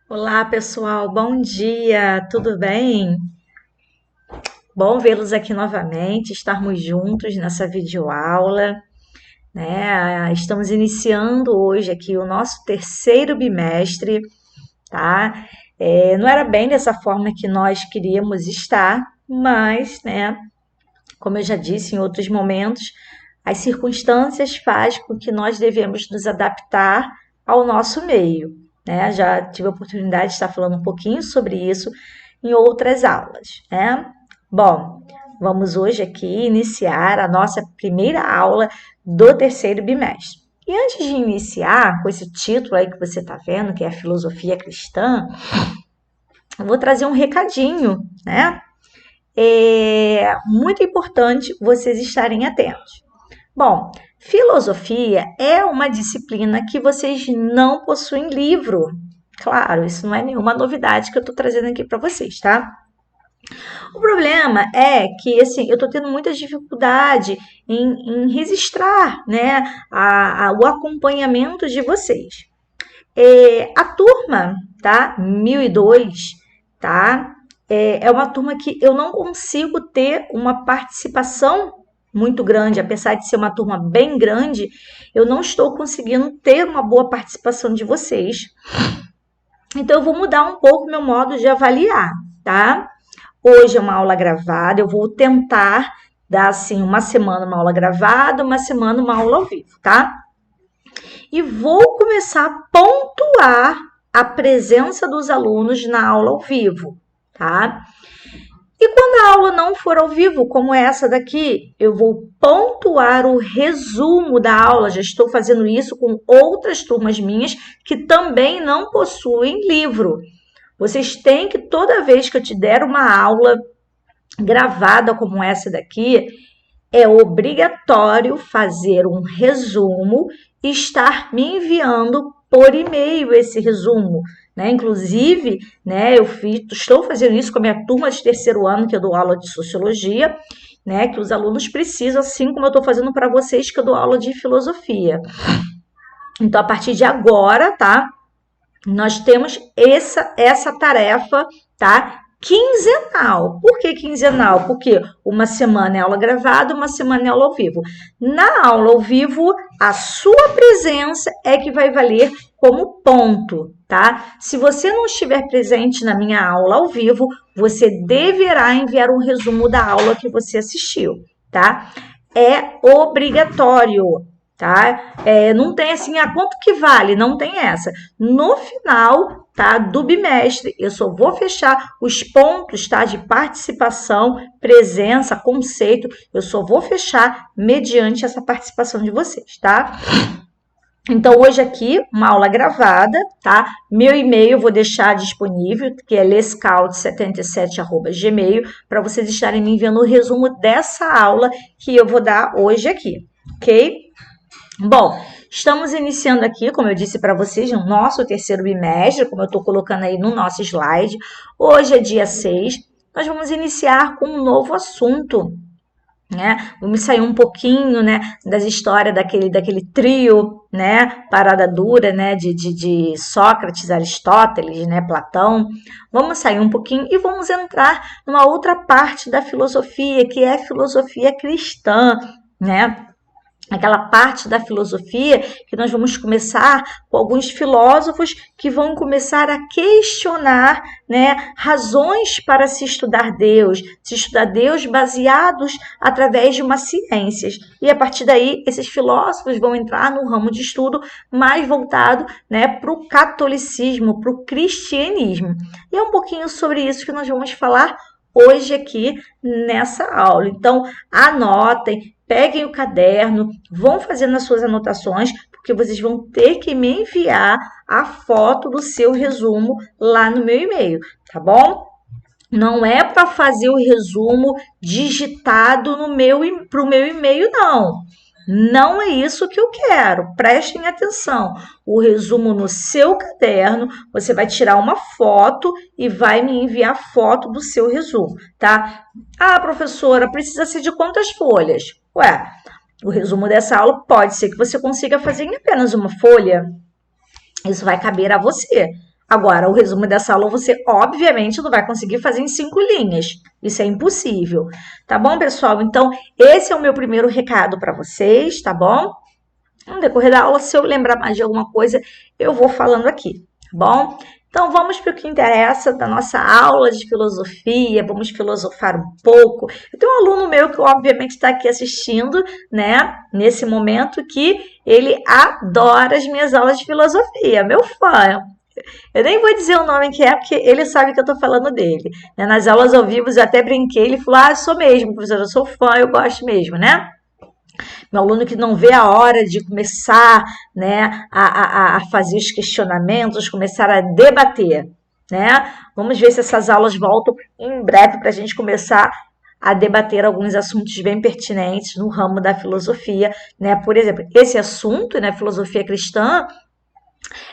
Olá, pessoal, bom dia, tudo bem? Bom vê-los aqui novamente, estarmos juntos nessa videoaula, né? Estamos iniciando hoje aqui o nosso terceiro bimestre, tá? Não era bem dessa forma que nós queríamos estar, mas, né, como eu já disse em outros momentos, as circunstâncias fazem com que nós devemos nos adaptar ao nosso meio, né? Já tive a oportunidade de estar falando um pouquinho sobre isso em outras aulas, né? Bom, vamos hoje aqui iniciar a nossa primeira aula do terceiro bimestre. E antes de iniciar com esse título aí que você está vendo, que é a filosofia cristã, eu vou trazer um recadinho, né? É muito importante vocês estarem atentos. Bom, filosofia é uma disciplina que vocês não possuem livro. Claro, isso não é nenhuma novidade que eu estou trazendo aqui para vocês, tá? O problema é que, assim, eu estou tendo muita dificuldade em registrar, né, o acompanhamento de vocês. A turma, tá? 1002, tá? É uma turma que eu não consigo ter uma participação muito grande, apesar de ser uma turma bem grande, eu não estou conseguindo ter uma boa participação de vocês. Então, eu vou mudar um pouco meu modo de avaliar, tá? Hoje é uma aula gravada, eu vou tentar dar, assim, uma semana uma aula gravada, uma semana uma aula ao vivo, tá? E vou começar a pontuar a presença dos alunos na aula ao vivo, tá? E quando a aula não for ao vivo, como essa daqui, eu vou pontuar o resumo da aula. Já estou fazendo isso com outras turmas minhas que também não possuem livro. Vocês têm que, toda vez que eu te der uma aula gravada como essa daqui, é obrigatório fazer um resumo e estar me enviando por e-mail esse resumo, né? Inclusive, né, estou fazendo isso com a minha turma de terceiro ano, que eu dou aula de sociologia, né, que os alunos precisam, assim como eu estou fazendo para vocês, que eu dou aula de filosofia. Então, a partir de agora, tá? Nós temos essa tarefa, tá? Quinzenal. Por que quinzenal? Porque uma semana é aula gravada, uma semana é aula ao vivo. Na aula ao vivo, a sua presença é que vai valer como ponto, tá? Se você não estiver presente na minha aula ao vivo, você deverá enviar um resumo da aula que você assistiu, tá? É obrigatório, tá? Não tem assim, quanto que vale? Não tem essa. No final, tá, do bimestre, eu só vou fechar os pontos, tá, de participação, presença, conceito, eu só vou fechar mediante essa participação de vocês, tá? Então, hoje aqui, uma aula gravada, tá? Meu e-mail eu vou deixar disponível, que é lescaut77@gmail, para vocês estarem me enviando o resumo dessa aula que eu vou dar hoje aqui, ok? Bom, estamos iniciando aqui, como eu disse para vocês, no nosso terceiro bimestre, como eu estou colocando aí no nosso slide. Hoje é dia 6, nós vamos iniciar com um novo assunto, né? Vamos sair um pouquinho, né, das histórias daquele trio, né, parada dura, né, de Sócrates, Aristóteles, né, Platão. Vamos sair um pouquinho e vamos entrar numa outra parte da filosofia, que é a filosofia cristã, né? Aquela parte da filosofia que nós vamos começar com alguns filósofos que vão começar a questionar, né, razões para se estudar Deus baseados através de uma ciência. E a partir daí, esses filósofos vão entrar no ramo de estudo mais voltado, né, para o catolicismo, para o cristianismo. E é um pouquinho sobre isso que nós vamos falar hoje aqui nessa aula. Então, anotem, peguem o caderno, vão fazendo as suas anotações, porque vocês vão ter que me enviar a foto do seu resumo lá no meu e-mail, tá bom? Não é para fazer o resumo digitado para o meu e-mail, não. Não é isso que eu quero. Prestem atenção. O resumo no seu caderno, você vai tirar uma foto e vai me enviar a foto do seu resumo, tá? Ah, professora, precisa ser de quantas folhas? Ué, o resumo dessa aula pode ser que você consiga fazer em apenas uma folha. Isso vai caber a você. Agora, o resumo dessa aula você, obviamente, não vai conseguir fazer em 5 linhas. Isso é impossível. Tá bom, pessoal? Então, esse é o meu primeiro recado para vocês, tá bom? No decorrer da aula, se eu lembrar mais de alguma coisa, eu vou falando aqui, tá bom? Então, vamos para o que interessa da nossa aula de filosofia, vamos filosofar um pouco. Eu tenho um aluno meu que, obviamente, está aqui assistindo, né, nesse momento, que ele adora as minhas aulas de filosofia, meu fã. Eu nem vou dizer o nome que é, porque ele sabe que eu estou falando dele. Né? Nas aulas ao vivo, eu até brinquei, ele falou, sou mesmo, professora, eu sou fã, eu gosto mesmo, né? Meu aluno que não vê a hora de começar, né, a fazer os questionamentos, começar a debater, né? Vamos ver se essas aulas voltam em breve para a gente começar a debater alguns assuntos bem pertinentes no ramo da filosofia, né? Por exemplo, esse assunto, né, filosofia cristã,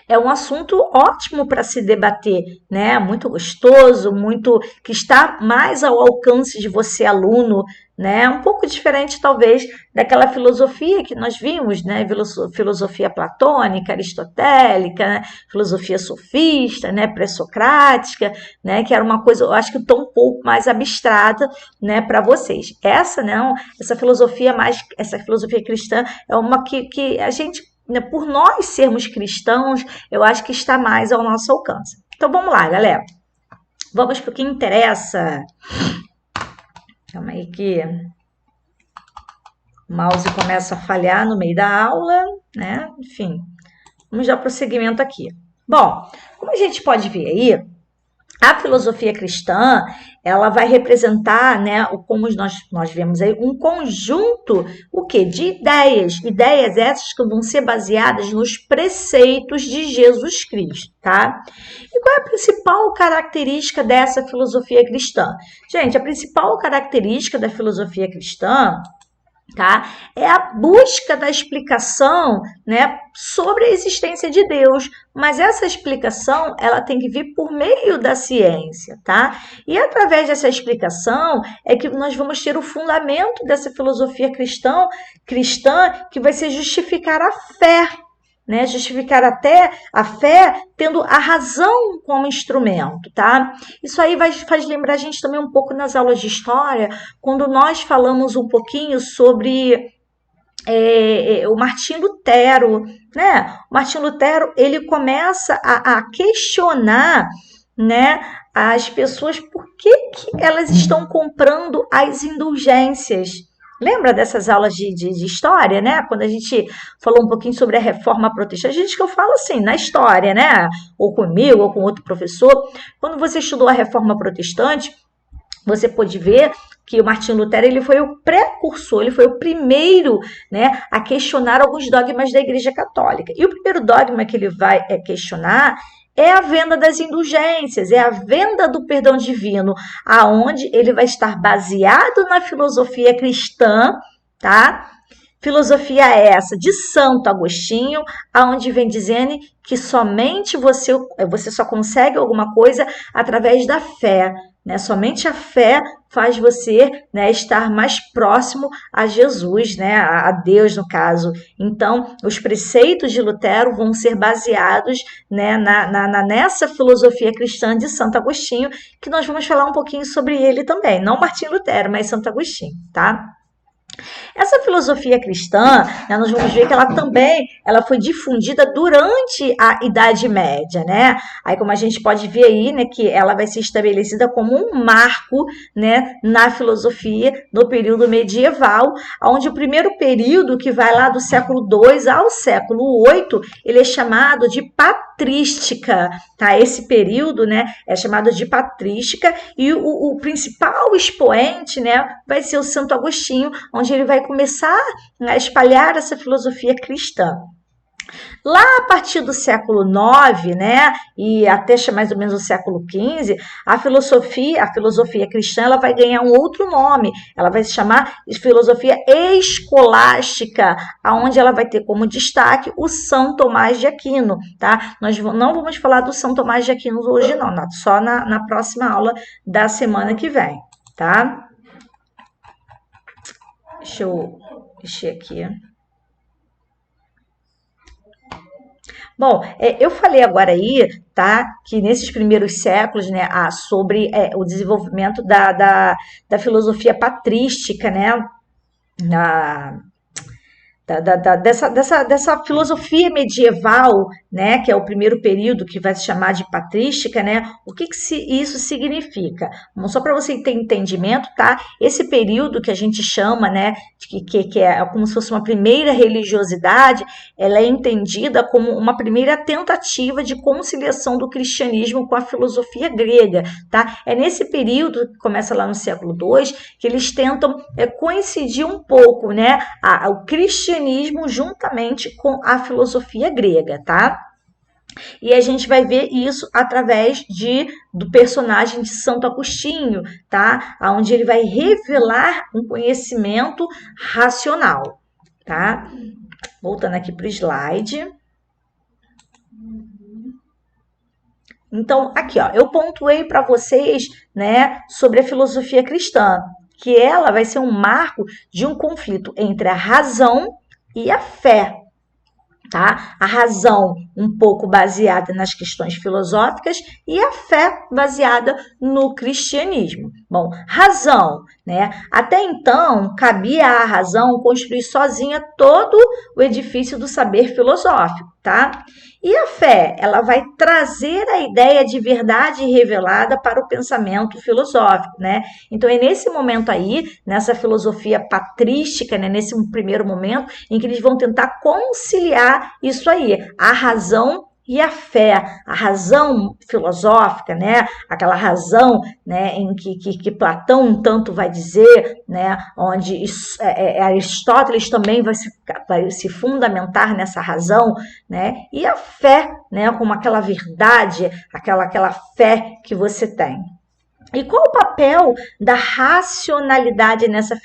é um assunto ótimo para se debater, né? Muito gostoso, muito que está mais ao alcance de você, aluno, né? Um pouco diferente, talvez, daquela filosofia que nós vimos, né? Filosofia platônica, aristotélica, né? Filosofia sofista, né? Pré-socrática, né? Que era uma coisa, eu acho que tão um pouco mais abstrata, né? Para vocês. Essa, não, essa filosofia cristã é uma que a gente, por nós sermos cristãos, eu acho que está mais ao nosso alcance. Então vamos lá, galera. Vamos para o que interessa. Calma aí que o mouse começa a falhar no meio da aula, né? Enfim, vamos dar prosseguimento aqui. Bom, como a gente pode ver aí, a filosofia cristã, ela vai representar, né, como nós vemos aí, um conjunto, o quê? De ideias essas que vão ser baseadas nos preceitos de Jesus Cristo, tá? E qual é a principal característica dessa filosofia cristã? Gente, a principal característica da filosofia cristã, tá? É a busca da explicação, né, sobre a existência de Deus, mas essa explicação ela tem que vir por meio da ciência, tá? E através dessa explicação é que nós vamos ter o fundamento dessa filosofia cristã que vai ser justificar a fé, né? Justificar até a fé tendo a razão como instrumento, tá? Isso aí faz lembrar a gente também um pouco nas aulas de história, quando nós falamos um pouquinho sobre o Martim Lutero, né? O Martim Lutero, ele começa a questionar, né, as pessoas por que elas estão comprando as indulgências. Lembra dessas aulas de história, né? Quando a gente falou um pouquinho sobre a reforma protestante, a gente que eu falo assim, na história, né? Ou comigo, ou com outro professor. Quando você estudou a reforma protestante, você pode ver que o Martim Lutero ele foi o precursor, ele foi o primeiro, né, a questionar alguns dogmas da Igreja Católica. E o primeiro dogma que ele vai questionar é a venda das indulgências, é a venda do perdão divino, aonde ele vai estar baseado na filosofia cristã, tá? Filosofia essa de Santo Agostinho, aonde vem dizendo que somente você só consegue alguma coisa através da fé, né? Somente a fé faz você, né, estar mais próximo a Jesus, né, a Deus no caso. Então, os preceitos de Lutero vão ser baseados, né, nessa filosofia cristã de Santo Agostinho, que nós vamos falar um pouquinho sobre ele também. Não Martim Lutero, mas Santo Agostinho, tá? Essa filosofia cristã, né, nós vamos ver que ela foi difundida durante a Idade Média, né? Aí como a gente pode ver aí, né, que ela vai ser estabelecida como um marco, né, na filosofia no período medieval, onde o primeiro período, que vai lá do século II ao século VIII, ele é chamado de patrística, tá? Esse período, né, é chamado de patrística, e o principal expoente, né, vai ser o Santo Agostinho, onde ele vai começar a espalhar essa filosofia cristã. Lá a partir do século IX, né, e até mais ou menos o século XV, a filosofia cristã, ela vai ganhar um outro nome. Ela vai se chamar de filosofia escolástica, aonde ela vai ter como destaque o São Tomás de Aquino, tá? Nós não vamos falar do São Tomás de Aquino hoje não, só na próxima aula da semana que vem, tá? Deixa eu mexer aqui. Bom, eu falei agora aí, tá, que nesses primeiros séculos, né, sobre o desenvolvimento da filosofia patrística, né, na, dessa filosofia medieval, né, que é o primeiro período que vai se chamar de patrística, né, o que isso significa? Bom, só para você ter entendimento, tá? Esse período que a gente chama, né, que é como se fosse uma primeira religiosidade, ela é entendida como uma primeira tentativa de conciliação do cristianismo com a filosofia grega, tá? É nesse período, que começa lá no século II, que eles tentam coincidir um pouco, né, o cristianismo juntamente com a filosofia grega, tá? E a gente vai ver isso através do personagem de Santo Agostinho, tá? Onde ele vai revelar um conhecimento racional, tá? Voltando aqui para o slide. Então, aqui, ó, eu pontuei para vocês, né, sobre a filosofia cristã, que ela vai ser um marco de um conflito entre a razão e a fé, tá? A razão um pouco baseada nas questões filosóficas e a fé baseada no cristianismo. Bom, razão, né? Até então, cabia à razão construir sozinha todo o edifício do saber filosófico, tá? E a fé, ela vai trazer a ideia de verdade revelada para o pensamento filosófico, né? Então, é nesse momento aí, nessa filosofia patrística, né, nesse primeiro momento, em que eles vão tentar conciliar isso aí, a razão e a fé, a razão filosófica, né, aquela razão, né, em que Platão um tanto vai dizer, né, onde Aristóteles também vai se fundamentar nessa razão, né, e a fé, né, como aquela verdade, aquela fé que você tem. E qual o papel da racionalidade nessa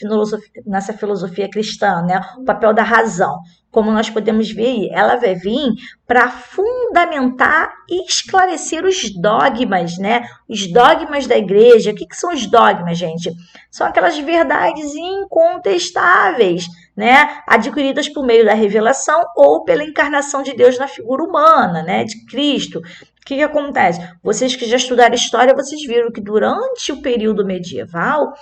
filosofia cristã, né? O papel da razão. Como nós podemos ver aí, ela vai vir para fundamentar e esclarecer os dogmas, né? Os dogmas da igreja. O que são os dogmas, gente? São aquelas verdades incontestáveis, né? Adquiridas por meio da revelação ou pela encarnação de Deus na figura humana, né? De Cristo. O que acontece? Vocês que já estudaram história, vocês viram que durante o período medieval,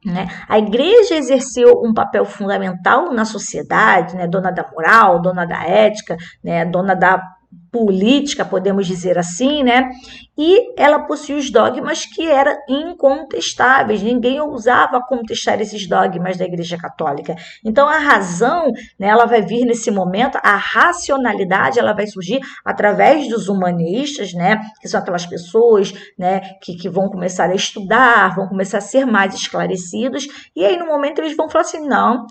né, a igreja exerceu um papel fundamental na sociedade, né, dona da moral, dona da ética, né, dona da política, podemos dizer assim, né? E ela possuía os dogmas que eram incontestáveis, ninguém ousava contestar esses dogmas da Igreja Católica. Então, a razão, né, ela vai vir nesse momento, a racionalidade, ela vai surgir através dos humanistas, né, que são aquelas pessoas, né, que vão começar a estudar, vão começar a ser mais esclarecidos, e aí, no momento, eles vão falar assim, não,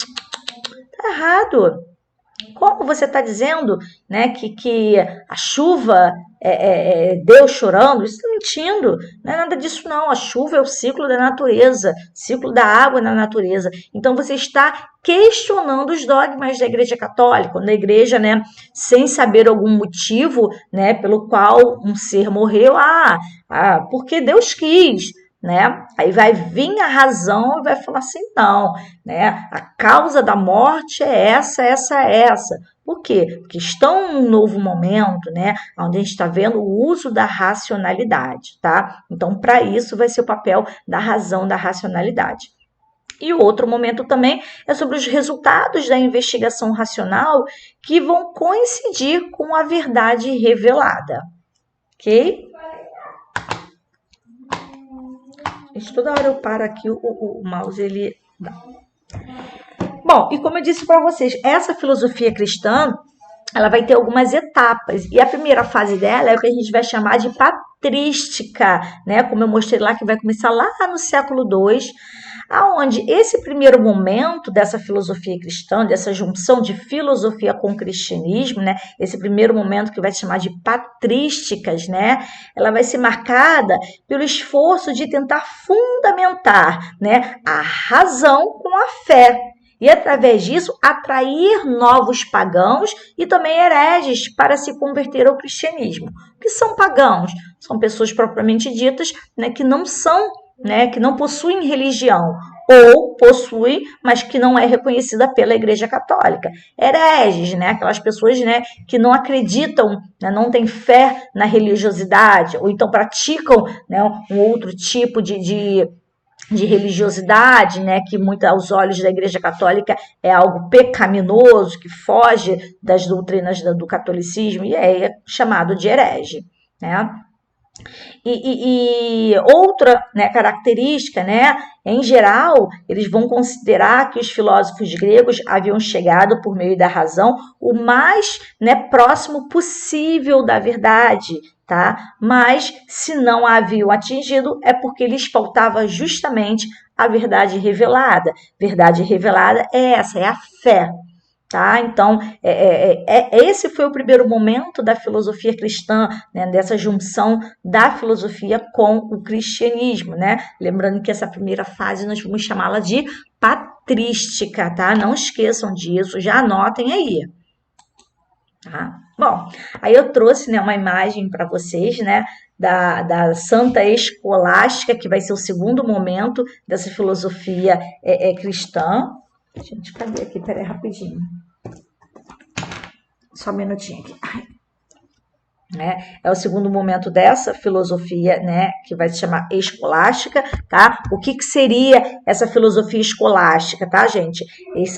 tá errado. Como você está dizendo, né, que a chuva é Deus chorando? Isso está mentindo. Não é nada disso, não. A chuva é o ciclo da natureza, ciclo da água na natureza. Então, você está questionando os dogmas da Igreja Católica, quando a Igreja, né, sem saber algum motivo, né, pelo qual um ser morreu, porque Deus quis. Né? Aí vai vir a razão e vai falar assim, não, né? A causa da morte é essa. Por quê? Porque estão num novo momento, né? Onde a gente está vendo o uso da racionalidade, tá? Então, para isso vai ser o papel da razão, da racionalidade. E o outro momento também é sobre os resultados da investigação racional que vão coincidir com a verdade revelada, ok? Toda hora eu paro aqui, o mouse, ele dá. Bom, e como eu disse para vocês, essa filosofia cristã, ela vai ter algumas etapas. E a primeira fase dela é o que a gente vai chamar de patrística, né? Como eu mostrei lá, que vai começar lá no século II, aonde esse primeiro momento dessa filosofia cristã, dessa junção de filosofia com cristianismo, né, esse primeiro momento que vai se chamar de patrísticas, né, ela vai ser marcada pelo esforço de tentar fundamentar, né, a razão com a fé. E, através disso, atrair novos pagãos e também hereges para se converter ao cristianismo. O que são pagãos? São pessoas propriamente ditas, né, que não são, né, que não possuem religião, ou possuem, mas que não é reconhecida pela Igreja Católica. Hereges, né? Aquelas pessoas, né, que não acreditam, né, não têm fé na religiosidade, ou então praticam, né, um outro tipo de religiosidade, né, que muito aos olhos da Igreja Católica é algo pecaminoso, que foge das doutrinas do catolicismo, e é chamado de herege, né? E outra, né, característica, né, em geral, eles vão considerar que os filósofos gregos haviam chegado por meio da razão o mais, né, próximo possível da verdade, tá? Mas se não a haviam atingido é porque lhes faltava justamente a verdade revelada. Verdade revelada é essa, é a fé. Tá? Então, esse foi o primeiro momento da filosofia cristã, né? Dessa junção da filosofia com o cristianismo, né? Lembrando que essa primeira fase nós vamos chamá-la de patrística, tá? Não esqueçam disso, já anotem aí. Tá? Bom, aí eu trouxe, né, uma imagem para vocês, né, da Santa Escolástica, que vai ser o segundo momento dessa filosofia cristã. Gente, cadê aqui? Peraí, rapidinho. Só um minutinho aqui. Né? É o segundo momento dessa filosofia, né, que vai se chamar escolástica, tá? O que seria essa filosofia escolástica, tá, gente?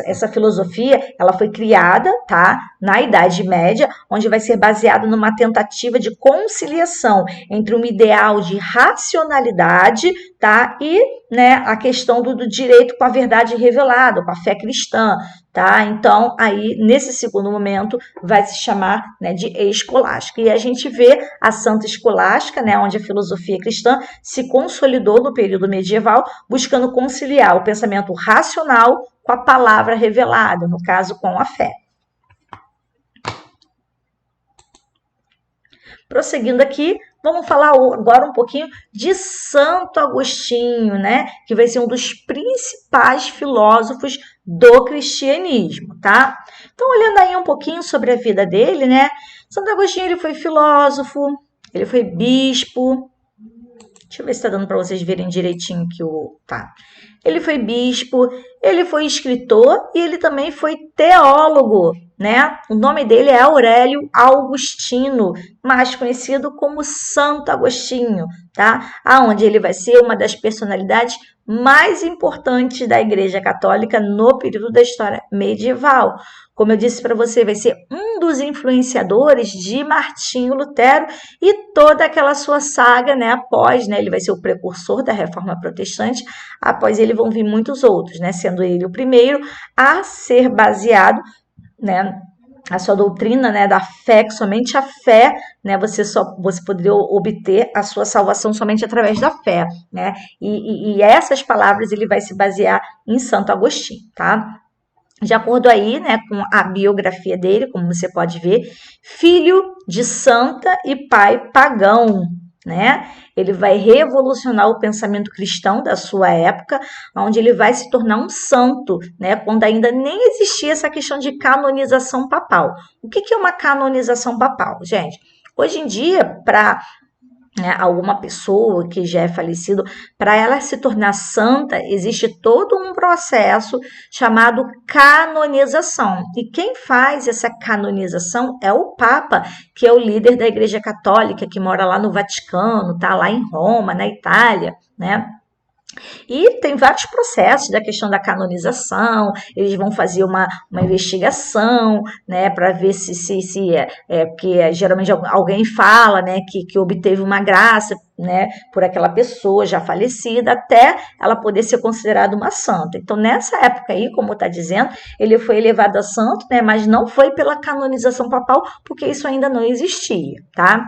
Essa filosofia, ela foi criada, tá, na Idade Média, onde vai ser baseada numa tentativa de conciliação entre um ideal de racionalidade, tá, e, né, a questão do direito com a verdade revelada, com a fé cristã, tá? Então, aí, nesse segundo momento, vai se chamar, né, de escolástica. E a gente vê a Santa Escolástica, né, onde a filosofia cristã se consolidou no período medieval, buscando conciliar o pensamento racional com a palavra revelada, no caso, com a fé. Prosseguindo aqui, vamos falar agora um pouquinho de Santo Agostinho, né? Que vai ser um dos principais filósofos do cristianismo, tá? Então, olhando aí um pouquinho sobre a vida dele, né? Santo Agostinho, ele foi filósofo, ele foi bispo. Deixa eu ver se está dando para vocês verem direitinho que o... Tá. Ele foi bispo, ele foi escritor e ele também foi teólogo, né? O nome dele é Aurélio Augustino, mais conhecido como Santo Agostinho, tá? Aonde ele vai ser uma das personalidades mais importantes da Igreja Católica no período da história medieval. Como eu disse para você, vai ser um dos influenciadores de Martinho Lutero e toda aquela sua saga, né, após, né, ele vai ser o precursor da Reforma Protestante, após ele vão vir muitos outros, né, sendo ele o primeiro a ser baseado, né, a sua doutrina, né, da fé, que somente a fé, né, você poderia obter a sua salvação somente através da fé, né, e essas palavras ele vai se basear em Santo Agostinho, tá? De acordo aí, né, com a biografia dele, como você pode ver, filho de santa e pai pagão, né? Ele vai revolucionar o pensamento cristão da sua época, onde ele vai se tornar um santo, né? Quando ainda nem existia essa questão de canonização papal. O que é uma canonização papal, gente? Hoje em dia, para alguma pessoa que já é falecido, para ela se tornar santa, existe todo um processo chamado canonização. E quem faz essa canonização é o Papa, que é o líder da Igreja Católica, que mora lá no Vaticano, tá lá em Roma, na Itália, né? E tem vários processos da questão da canonização, eles vão fazer uma investigação, né, para ver se porque geralmente alguém fala, né, que obteve uma graça, né, por aquela pessoa já falecida, até ela poder ser considerada uma santa. Então, nessa época aí, como está dizendo, ele foi elevado a santo, né, mas não foi pela canonização papal, porque isso ainda não existia, tá?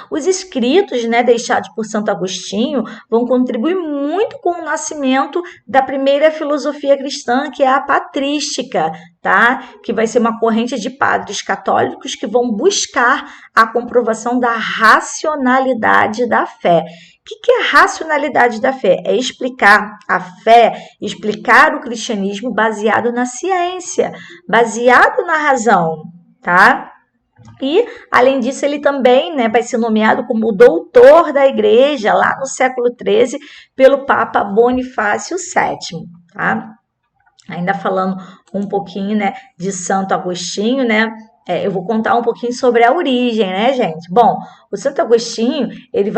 Os escritos, né, deixados por Santo Agostinho vão contribuir muito com o nascimento da primeira filosofia cristã, que é a patrística, tá? Que vai ser uma corrente de padres católicos que vão buscar a comprovação da racionalidade da fé. O que é a racionalidade da fé? É explicar a fé, explicar o cristianismo baseado na ciência, baseado na razão, tá? E, além disso, ele também, né, vai ser nomeado como doutor da igreja lá no século XIII pelo Papa Bonifácio VII, tá? Ainda falando um pouquinho, né, de Santo Agostinho, né? Eu vou contar um pouquinho sobre a origem, né, gente? Bom, o Santo Agostinho, ele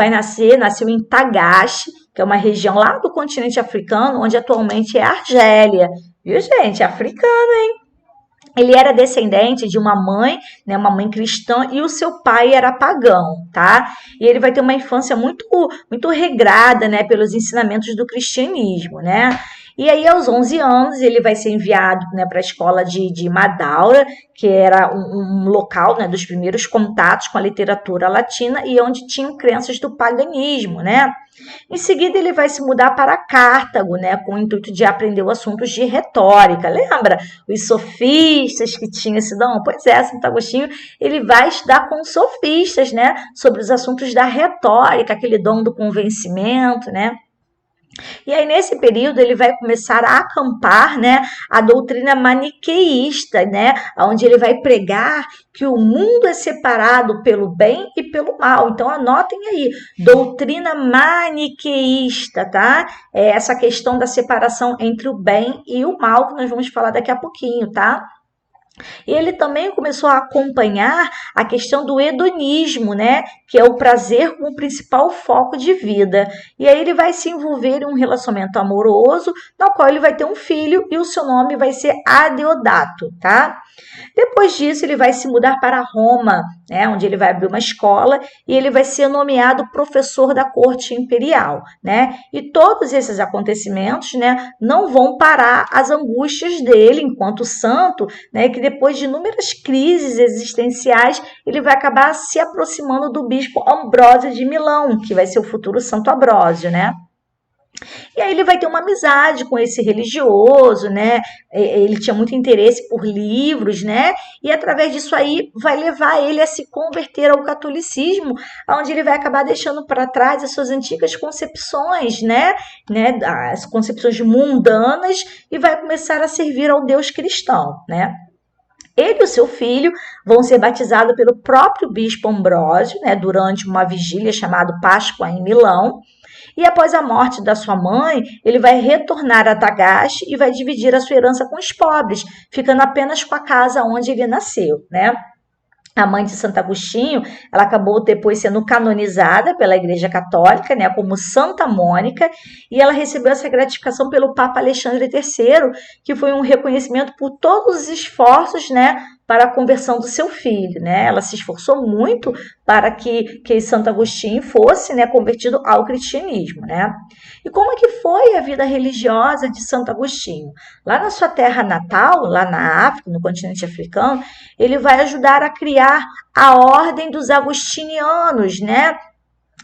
nasceu em Tagaste, que é uma região lá do continente africano, onde atualmente é a Argélia. Viu, gente? Africano, hein? Ele era descendente de uma mãe, né, uma mãe cristã, e o seu pai era pagão, tá? E ele vai ter uma infância muito regrada, né, pelos ensinamentos do cristianismo, né? E aí, aos 11 anos, ele vai ser enviado, né, para a escola de Madaura, que era um local, né, dos primeiros contatos com a literatura latina e onde tinham crenças do paganismo, né? Em seguida, ele vai se mudar para Cartago, né, com o intuito de aprender os assuntos de retórica. Lembra? Os sofistas que tinham esse dom? Pois é, Santo Agostinho, ele vai estudar com sofistas, né, sobre os assuntos da retórica, aquele dom do convencimento, né? E aí, nesse período, ele vai começar a acampar, né, a doutrina maniqueísta, né, onde ele vai pregar que o mundo é separado pelo bem e pelo mal. Então, anotem aí, doutrina maniqueísta, tá? É essa questão da separação entre o bem e o mal, que nós vamos falar daqui a pouquinho, tá? E ele também começou a acompanhar a questão do hedonismo, né? Que é o prazer como principal foco de vida. E aí ele vai se envolver em um relacionamento amoroso, no qual ele vai ter um filho e o seu nome vai ser Adeodato, tá? Depois disso, ele vai se mudar para Roma, né? Onde ele vai abrir uma escola e ele vai ser nomeado professor da corte imperial, né? E todos esses acontecimentos, né, não vão parar as angústias dele enquanto santo, né? Que depois de inúmeras crises existenciais, ele vai acabar se aproximando do bispo Ambrósio de Milão, que vai ser o futuro Santo Ambrósio, né? E aí ele vai ter uma amizade com esse religioso, né? Ele tinha muito interesse por livros, né? E através disso aí vai levar ele a se converter ao catolicismo, onde ele vai acabar deixando para trás as suas antigas concepções, né? As concepções mundanas e vai começar a servir ao Deus cristão, né? Ele e o seu filho vão ser batizados pelo próprio bispo Ambrósio, né, durante uma vigília chamada Páscoa em Milão. E após a morte da sua mãe, ele vai retornar a Tagaste e vai dividir a sua herança com os pobres, ficando apenas com a casa onde ele nasceu, né? A mãe de Santo Agostinho, ela acabou depois sendo canonizada pela Igreja Católica, né, como Santa Mônica, e ela recebeu essa gratificação pelo Papa Alexandre III, que foi um reconhecimento por todos os esforços, né, para a conversão do seu filho, né? Ela se esforçou muito para que Santo Agostinho fosse, né, convertido ao cristianismo, né? E como é que foi a vida religiosa de Santo Agostinho? Lá na sua terra natal, lá na África, no continente africano, ele vai ajudar a criar a Ordem dos Agostinianos, né?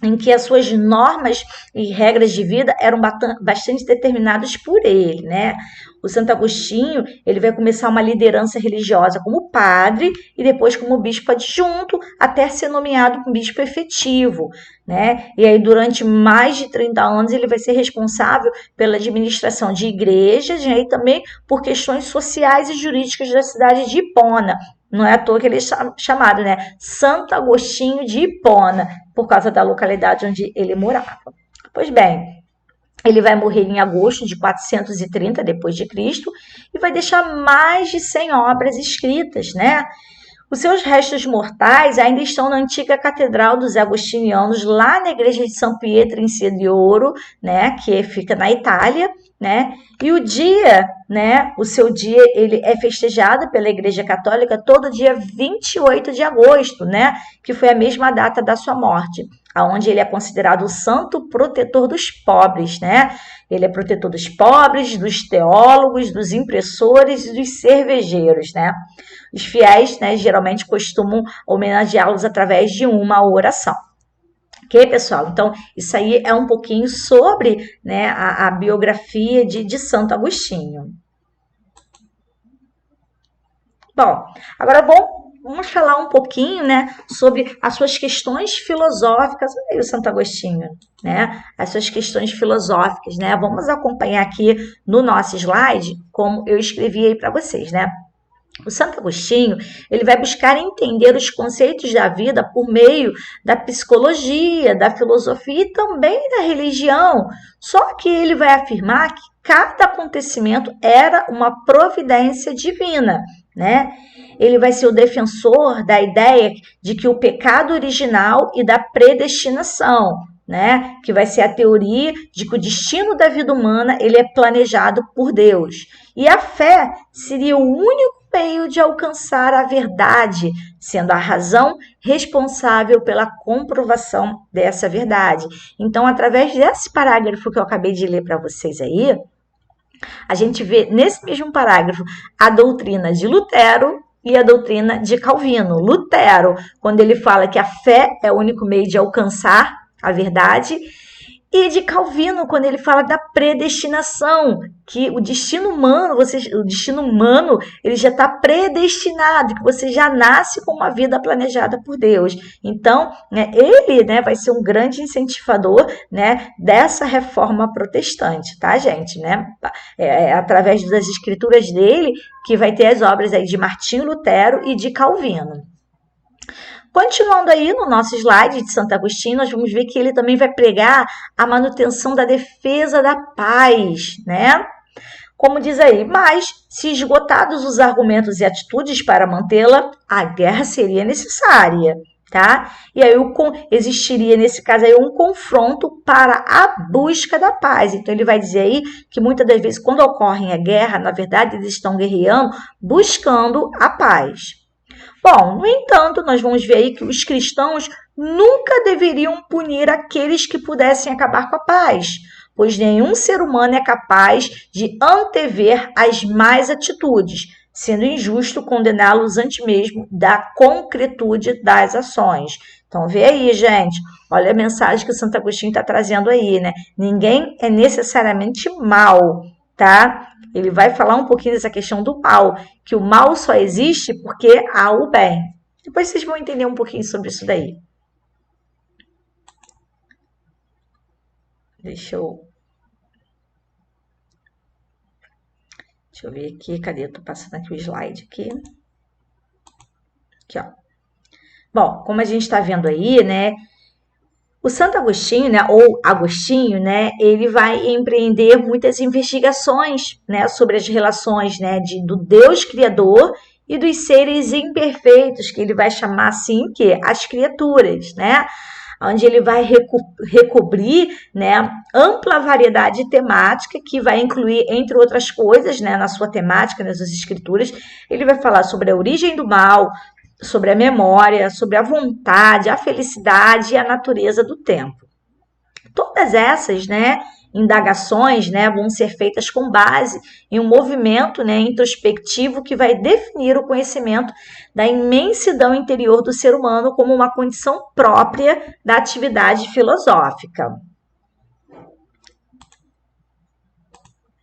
Em que as suas normas e regras de vida eram bastante determinadas por ele, né? O Santo Agostinho, ele vai começar uma liderança religiosa como padre e depois como bispo adjunto, até ser nomeado como bispo efetivo, né? E aí, durante mais de 30 anos, ele vai ser responsável pela administração de igrejas, né? E também por questões sociais e jurídicas da cidade de Hipona. Não é à toa que ele é chamado, né? Santo Agostinho de Hipona, por causa da localidade onde ele morava. Pois bem, ele vai morrer em agosto de 430 depois de Cristo e vai deixar mais de 100 obras escritas, né? Os seus restos mortais ainda estão na antiga Catedral dos Agostinianos, lá na igreja de São Pietro in Sideoro, né, que fica na Itália, né? E o dia, né, o seu dia, ele é festejado pela Igreja Católica todo dia 28 de agosto, né, que foi a mesma data da sua morte, aonde ele é considerado o santo protetor dos pobres, né? Ele é protetor dos pobres, dos teólogos, dos impressores e dos cervejeiros, né? Os fiéis, né, geralmente costumam homenageá-los através de uma oração. Ok, pessoal? Então, isso aí é um pouquinho sobre, né, a biografia de Santo Agostinho. Bom, agora vamos falar um pouquinho, né, sobre as suas questões filosóficas. Olha aí o Santo Agostinho, né? As suas questões filosóficas, né? Vamos acompanhar aqui no nosso slide, como eu escrevi aí para vocês, né? O Santo Agostinho, ele vai buscar entender os conceitos da vida por meio da psicologia, da filosofia e também da religião. Só que ele vai afirmar que cada acontecimento era uma providência divina, né? Ele vai ser o defensor da ideia de que o pecado original e da predestinação, né? Que vai ser a teoria de que o destino da vida humana ele é planejado por Deus. E a fé seria o único meio de alcançar a verdade, sendo a razão responsável pela comprovação dessa verdade. Então, através desse parágrafo que eu acabei de ler para vocês aí, a gente vê nesse mesmo parágrafo a doutrina de Lutero e a doutrina de Calvino. Lutero, quando ele fala que a fé é o único meio de alcançar a verdade, e de Calvino, quando ele fala da predestinação, que o destino humano ele já está predestinado, que você já nasce com uma vida planejada por Deus. Então, né, ele, né, vai ser um grande incentivador, né, dessa reforma protestante, tá, gente? Né? Através das escrituras dele que vai ter as obras aí de Martinho Lutero e de Calvino. Continuando aí no nosso slide de Santo Agostinho, nós vamos ver que ele também vai pregar a manutenção da defesa da paz, né? Como diz aí, mas se esgotados os argumentos e atitudes para mantê-la, a guerra seria necessária, tá? E aí existiria nesse caso aí um confronto para a busca da paz. Então ele vai dizer aí que muitas das vezes quando ocorre a guerra, na verdade eles estão guerreando buscando a paz. Bom, no entanto, nós vamos ver aí que os cristãos nunca deveriam punir aqueles que pudessem acabar com a paz, pois nenhum ser humano é capaz de antever as más atitudes, sendo injusto condená-los antes mesmo da concretude das ações. Então, vê aí, gente, olha a mensagem que o Santo Agostinho está trazendo aí, né? Ninguém é necessariamente mal, tá? Ele vai falar um pouquinho dessa questão do mal, que o mal só existe porque há o bem. Depois vocês vão entender um pouquinho sobre isso daí. Deixa eu ver aqui, cadê? Eu tô passando aqui o slide aqui. Aqui, ó. Bom, como a gente está vendo aí, né? O Santo Agostinho, né, ou Agostinho, né, ele vai empreender muitas investigações, né, sobre as relações, né, do Deus Criador e dos seres imperfeitos, que ele vai chamar assim, que as criaturas, né, onde ele vai recobrir, né, ampla variedade temática que vai incluir, entre outras coisas, né, na sua temática, nas suas escrituras, ele vai falar sobre a origem do mal, sobre a memória, sobre a vontade, a felicidade e a natureza do tempo. Todas essas, né, indagações, né, vão ser feitas com base em um movimento, né, introspectivo que vai definir o conhecimento da imensidão interior do ser humano como uma condição própria da atividade filosófica.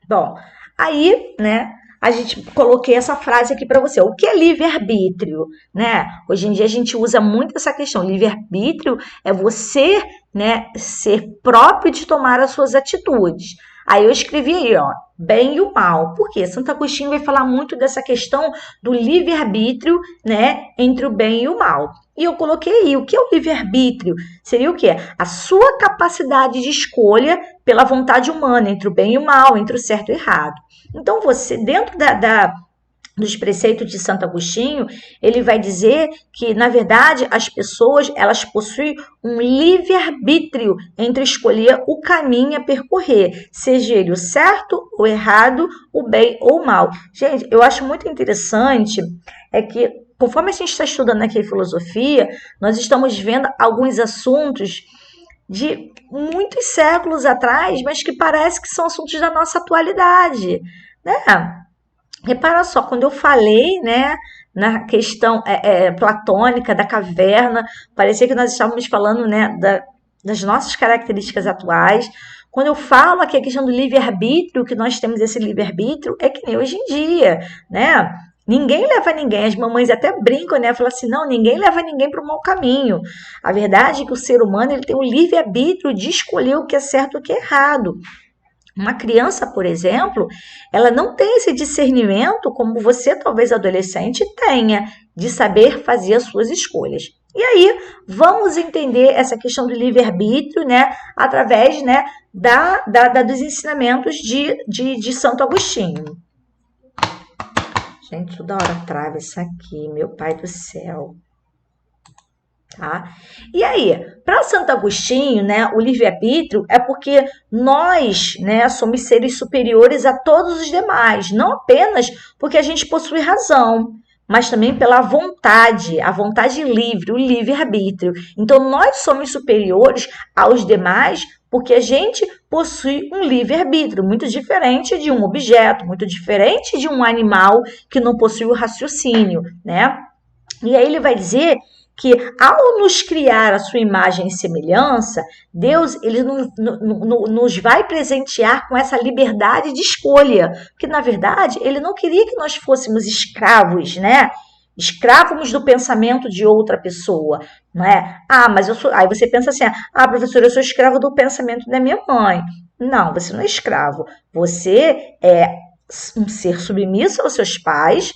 Bom, aí, né, a gente coloquei essa frase aqui para você. O que é livre-arbítrio? Né? Hoje em dia a gente usa muito essa questão. Livre-arbítrio é você, né, ser próprio de tomar as suas atitudes. Aí eu escrevi aí, ó, bem e o mal. Por quê? Santo Agostinho vai falar muito dessa questão do livre-arbítrio, né, entre o bem e o mal. E eu coloquei aí, o que é o livre-arbítrio? Seria o quê? A sua capacidade de escolha pela vontade humana, entre o bem e o mal, entre o certo e o errado. Então, você, dentro dos preceitos de Santo Agostinho, ele vai dizer que, na verdade, as pessoas, elas possuem um livre-arbítrio entre escolher o caminho a percorrer, seja ele o certo, o errado, o bem ou o mal. Gente, eu acho muito interessante é que, conforme a gente está estudando aqui a filosofia, nós estamos vendo alguns assuntos de muitos séculos atrás, mas que parece que são assuntos da nossa atualidade, né? Repara só, quando eu falei, né, na questão platônica da caverna, parecia que nós estávamos falando, né, das nossas características atuais. Quando eu falo aqui a questão do livre-arbítrio, que nós temos esse livre-arbítrio, é que nem hoje em dia, né? Ninguém leva ninguém, as mamães até brincam, né? Falam assim, não, ninguém leva ninguém para o mau caminho. A verdade é que o ser humano ele tem o livre-arbítrio de escolher o que é certo e o que é errado. Uma criança, por exemplo, ela não tem esse discernimento como você, talvez adolescente, tenha, de saber fazer as suas escolhas. E aí, vamos entender essa questão do livre-arbítrio, né, através, né, dos ensinamentos de Santo Agostinho. Gente, toda hora trava isso aqui, meu pai do céu. Tá? E aí, para Santo Agostinho, né, o livre-arbítrio é porque nós, né, somos seres superiores a todos os demais, não apenas porque a gente possui razão, mas também pela vontade, a vontade livre, o livre-arbítrio. Então, nós somos superiores aos demais porque a gente possui um livre-arbítrio, muito diferente de um objeto, muito diferente de um animal que não possui o raciocínio, né? E aí ele vai dizer que ao nos criar a sua imagem e semelhança, Deus ele nos vai presentear com essa liberdade de escolha, porque na verdade ele não queria que nós fôssemos escravos, né? Escravos do pensamento de outra pessoa, não é? Ah, mas eu sou. Aí você pensa assim: ah, professora, eu sou escravo do pensamento da minha mãe. Não, você não é escravo. Você é um ser submisso aos seus pais,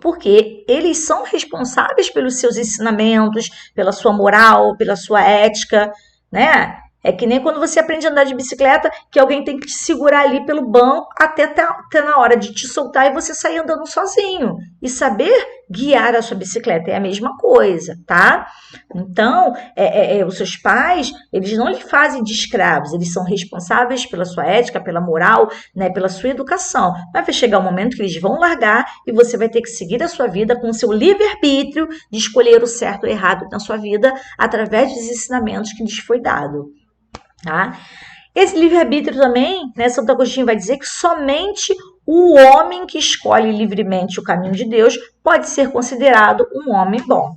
porque eles são responsáveis pelos seus ensinamentos, pela sua moral, pela sua ética, né? É que nem quando você aprende a andar de bicicleta, que alguém tem que te segurar ali pelo banco até na hora de te soltar e você sair andando sozinho. E saber guiar a sua bicicleta é a mesma coisa, tá? Então, os seus pais, eles não lhe fazem de escravos, eles são responsáveis pela sua ética, pela moral, né, pela sua educação. Mas vai chegar um momento que eles vão largar e você vai ter que seguir a sua vida com o seu livre-arbítrio de escolher o certo ou errado na sua vida através dos ensinamentos que lhes foi dado. Tá? Esse livre-arbítrio também, né, Santo Agostinho vai dizer que somente o homem que escolhe livremente o caminho de Deus pode ser considerado um homem bom.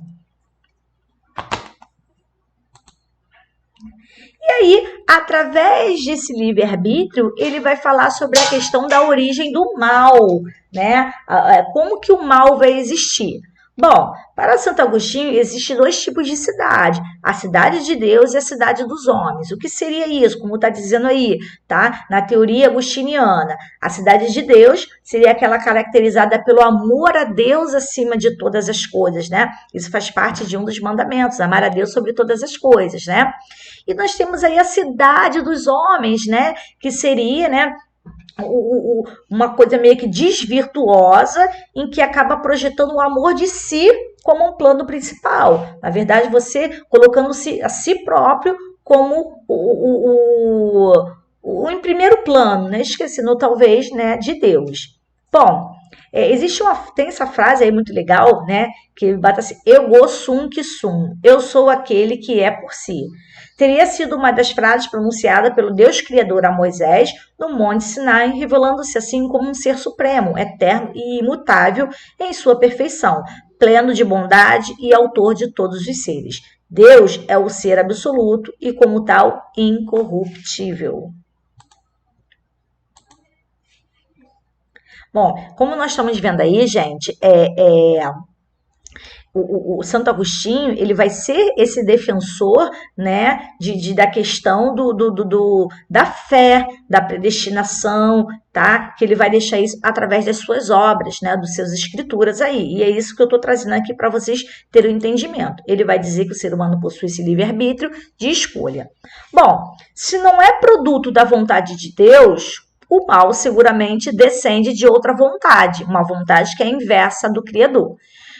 E aí, através desse livre-arbítrio, ele vai falar sobre a questão da origem do mal, né? Como que o mal vai existir. Bom, para Santo Agostinho, existem dois tipos de cidade, a cidade de Deus e a cidade dos homens. O que seria isso? Como está dizendo aí, tá? Na teoria agostiniana, a cidade de Deus seria aquela caracterizada pelo amor a Deus acima de todas as coisas, né? Isso faz parte de um dos mandamentos, amar a Deus sobre todas as coisas, né? E nós temos aí a cidade dos homens, né? Que seria, né? Uma coisa meio que desvirtuosa em que acaba projetando o amor de si como um plano principal. Na verdade, você colocando-se a si próprio como em primeiro plano, né? Esquecendo talvez, né, de Deus. Bom, tem essa frase aí muito legal, né? Que bata assim: ego sum que sum, eu sou aquele que é por si. Teria sido uma das frases pronunciada pelo Deus Criador a Moisés no Monte Sinai, revelando-se assim como um ser supremo, eterno e imutável em sua perfeição, pleno de bondade e autor de todos os seres. Deus é o ser absoluto e, como tal, incorruptível. Bom, como nós estamos vendo aí, gente, o Santo Agostinho ele vai ser esse defensor, né, da questão da fé, da predestinação, tá? Que ele vai deixar isso através das suas obras, né, dos seus escrituras aí. E é isso que eu estou trazendo aqui para vocês terem um entendimento. Ele vai dizer que o ser humano possui esse livre-arbítrio de escolha. Bom, se não é produto da vontade de Deus, o mal seguramente descende de outra vontade, uma vontade que é inversa do Criador.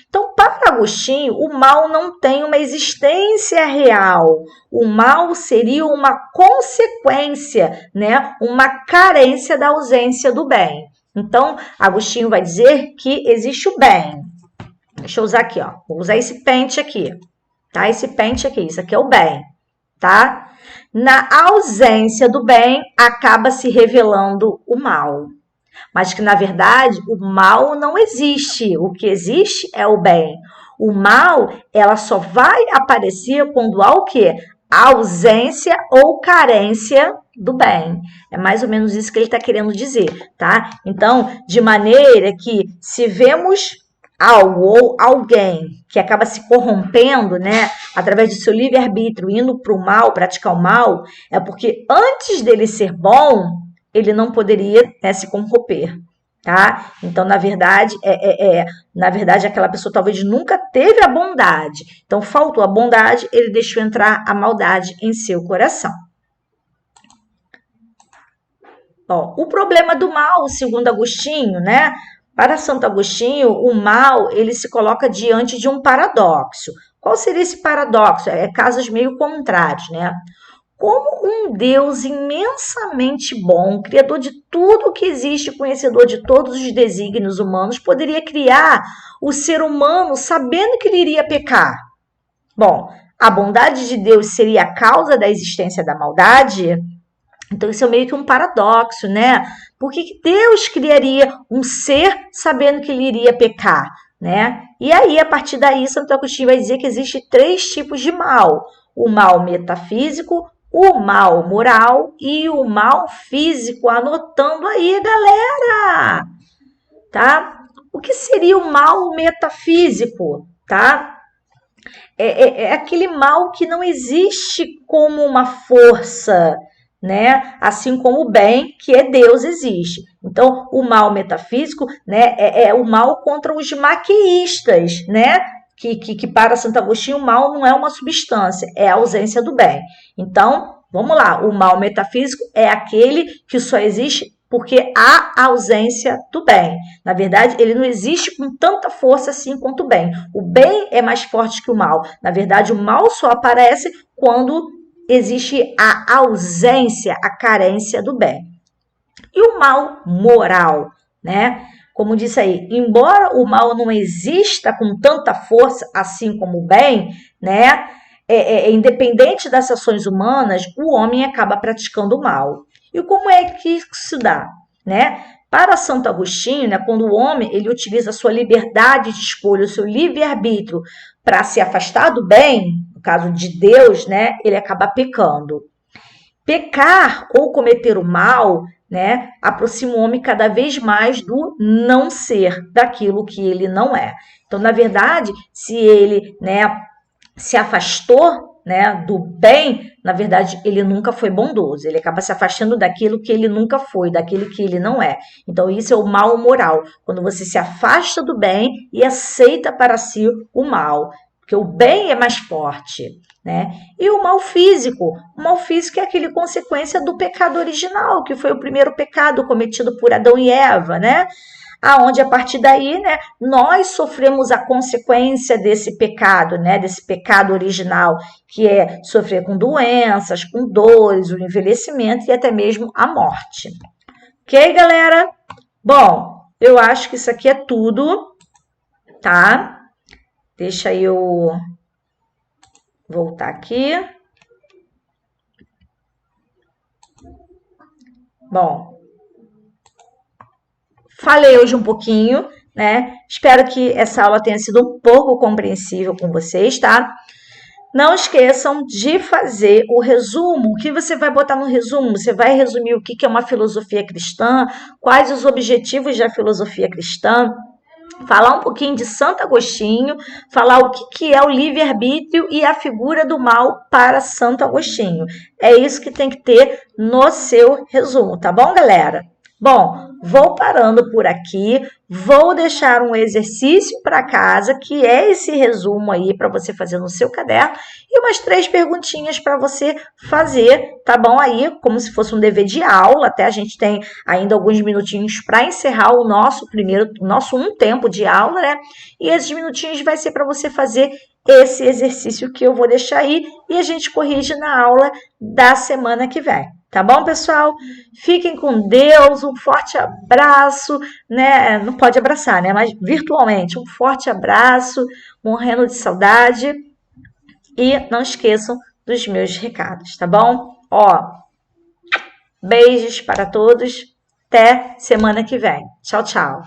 Então, para Agostinho, o mal não tem uma existência real. O mal seria uma consequência, né? Uma carência da ausência do bem. Então, Agostinho vai dizer que existe o bem. Deixa eu usar aqui, ó. Vou usar esse pente aqui, tá? Esse pente aqui, isso aqui é o bem, tá? Na ausência do bem, acaba se revelando o mal. Mas que, na verdade, o mal não existe. O que existe é o bem. O mal, ela só vai aparecer quando há o quê? A ausência ou carência do bem. É mais ou menos isso que ele está querendo dizer, tá? Então, de maneira que se vemos algo ou alguém que acaba se corrompendo, né, através do seu livre-arbítrio, indo para o mal, praticar o mal, é porque antes dele ser bom, ele não poderia, né, se corromper, tá? Então, na verdade, aquela pessoa talvez nunca teve a bondade. Então, faltou a bondade, ele deixou entrar a maldade em seu coração. Ó, o problema do mal, segundo Agostinho, né? Para Santo Agostinho, o mal ele se coloca diante de um paradoxo. Qual seria esse paradoxo? Casos meio contrários, né? Como um Deus imensamente bom, criador de tudo que existe, conhecedor de todos os desígnios humanos, poderia criar o ser humano sabendo que ele iria pecar? Bom, a bondade de Deus seria a causa da existência da maldade? Então, isso é meio que um paradoxo, né? Por que Deus criaria um ser sabendo que ele iria pecar, né? E aí, a partir daí, Santo Agostinho vai dizer que existe 3 tipos de mal. O mal metafísico, o mal moral e o mal físico. Anotando aí, galera! Tá? O que seria o mal metafísico, tá? É aquele mal que não existe como uma força, né? Assim como o bem, que é Deus, existe. Então, o mal metafísico, né, é o mal contra os maqueístas, né? Que para Santo Agostinho o mal não é uma substância, é a ausência do bem. Então, vamos lá, o mal metafísico é aquele que só existe porque há ausência do bem. Na verdade, ele não existe com tanta força assim quanto o bem. O bem é mais forte que o mal. Na verdade, o mal só aparece quando existe a ausência, a carência do bem. E o mal moral, né? Como disse aí, embora o mal não exista com tanta força, assim como o bem, né? Independente das ações humanas, o homem acaba praticando o mal. E como é que isso se dá, né? Para Santo Agostinho, né, quando o homem ele utiliza a sua liberdade de escolha, o seu livre-arbítrio para se afastar do bem, no caso de Deus, né, ele acaba pecando. Pecar ou cometer o mal, né, aproxima o homem cada vez mais do não ser, daquilo que ele não é. Então, na verdade, se ele, né, se afastou, né, do bem, na verdade, ele nunca foi bondoso. Ele acaba se afastando daquilo que ele nunca foi, daquilo que ele não é. Então, isso é o mal moral. Quando você se afasta do bem e aceita para si o mal. Porque o bem é mais forte, né? E o mal físico é aquele consequência do pecado original, que foi o primeiro pecado cometido por Adão e Eva, né? Aonde a partir daí, né, nós sofremos a consequência desse pecado, né, desse pecado original, que é sofrer com doenças, com dores, o envelhecimento e até mesmo a morte. Ok, galera? Bom, eu acho que isso aqui é tudo, tá? Deixa eu voltar aqui. Bom, falei hoje um pouquinho, né? Espero que essa aula tenha sido um pouco compreensível com vocês, tá? Não esqueçam de fazer o resumo. O que você vai botar no resumo? Você vai resumir o que é uma filosofia cristã, quais os objetivos da filosofia cristã, falar um pouquinho de Santo Agostinho, falar o que é o livre-arbítrio e a figura do mal para Santo Agostinho. É isso que tem que ter no seu resumo, tá bom, galera? Bom, vou parando por aqui, vou deixar um exercício para casa, que é esse resumo aí para você fazer no seu caderno, e umas 3 perguntinhas para você fazer, tá bom? Aí, como se fosse um dever de aula, até a gente tem ainda alguns minutinhos para encerrar o nosso um tempo de aula, né? E esses minutinhos vai ser para você fazer esse exercício que eu vou deixar aí, e a gente corrige na aula da semana que vem. Tá bom, pessoal? Fiquem com Deus, um forte abraço, né? Não pode abraçar, né? Mas virtualmente, um forte abraço, morrendo de saudade. E não esqueçam dos meus recados, tá bom? Ó, beijos para todos. Até semana que vem. Tchau, tchau.